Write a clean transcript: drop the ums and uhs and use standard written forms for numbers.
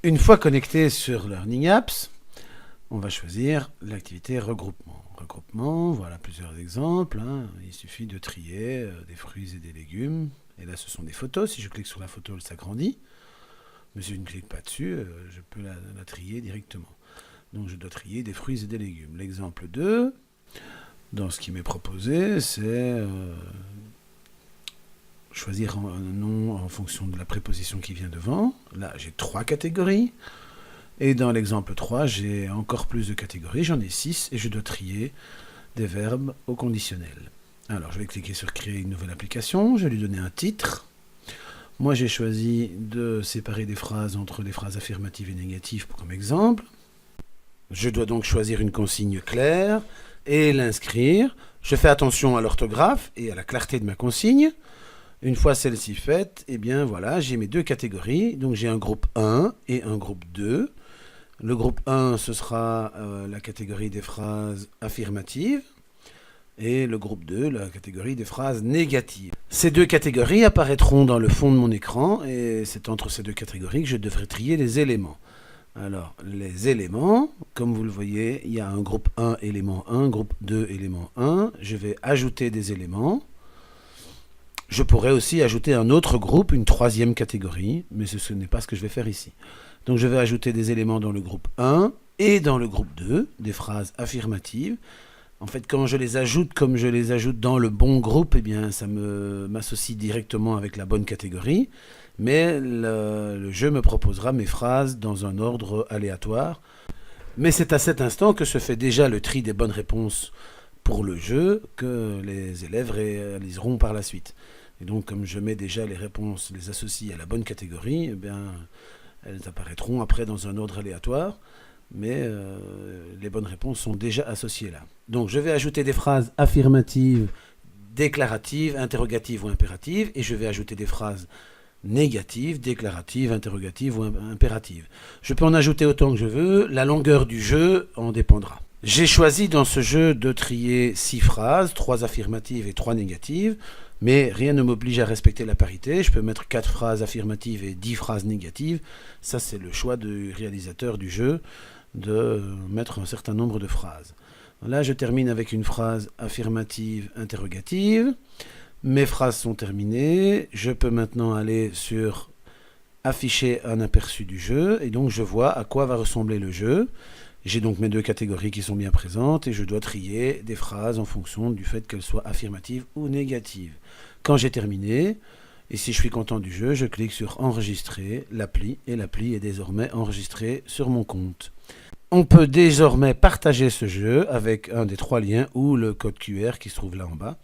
Une fois connecté sur Learning Apps, on va choisir l'activité regroupement. Regroupement, voilà plusieurs exemples. Il suffit de trier des fruits et des légumes. Et là, ce sont des photos. Si je clique sur la photo, elle s'agrandit. Mais si je ne clique pas dessus, je peux la trier directement. Donc, je dois trier des fruits et des légumes. L'exemple 2, dans ce qui m'est proposé, c'est choisir un nom en fonction de la préposition qui vient devant. Là, j'ai 3 catégories. Et dans l'exemple 3, j'ai encore plus de catégories. J'en ai 6 et je dois trier des verbes au conditionnel. Alors, je vais cliquer sur créer une nouvelle application. Je vais lui donner un titre. Moi, j'ai choisi de séparer des phrases entre les phrases affirmatives et négatives comme exemple. Je dois donc choisir une consigne claire et l'inscrire. Je fais attention à l'orthographe et à la clarté de ma consigne. Une fois celle-ci faite, eh bien voilà, j'ai mes 2 catégories. Donc j'ai un groupe 1 et un groupe 2. Le groupe 1, ce sera la catégorie des phrases affirmatives. Et le groupe 2, la catégorie des phrases négatives. Ces 2 catégories apparaîtront dans le fond de mon écran et c'est entre ces 2 catégories que je devrai trier les éléments. Alors, les éléments, comme vous le voyez, il y a un groupe 1, élément 1, groupe 2, élément 1. Je vais ajouter des éléments. Je pourrais aussi ajouter un autre groupe, une 3e catégorie, mais ce n'est pas ce que je vais faire ici. Donc je vais ajouter des éléments dans le groupe 1 et dans le groupe 2, des phrases affirmatives. En fait, quand je les ajoute comme je les ajoute dans le bon groupe, eh bien, ça m'associe directement avec la bonne catégorie. Mais le jeu me proposera mes phrases dans un ordre aléatoire. Mais c'est à cet instant que se fait déjà le tri des bonnes réponses pour le jeu que les élèves réaliseront par la suite. Et donc, comme je mets déjà les réponses, les associe à la bonne catégorie, eh bien, elles apparaîtront après dans un ordre aléatoire. Mais les bonnes réponses sont déjà associées là. Donc je vais ajouter des phrases affirmatives, déclaratives, interrogatives ou impératives, et je vais ajouter des phrases négatives, déclaratives, interrogatives ou impératives. Je peux en ajouter autant que je veux, la longueur du jeu en dépendra. J'ai choisi dans ce jeu de trier 6 phrases, 3 affirmatives et 3 négatives, mais rien ne m'oblige à respecter la parité. Je peux mettre 4 phrases affirmatives et 10 phrases négatives. Ça, c'est le choix du réalisateur du jeu de mettre un certain nombre de phrases. Là, je termine avec une phrase affirmative interrogative. Mes phrases sont terminées. Je peux maintenant aller sur afficher un aperçu du jeu et donc je vois à quoi va ressembler le jeu. J'ai donc mes 2 catégories qui sont bien présentes et je dois trier des phrases en fonction du fait qu'elles soient affirmatives ou négatives. Quand j'ai terminé, et si je suis content du jeu, je clique sur enregistrer l'appli et l'appli est désormais enregistrée sur mon compte. On peut désormais partager ce jeu avec un des 3 liens ou le code QR qui se trouve là en bas.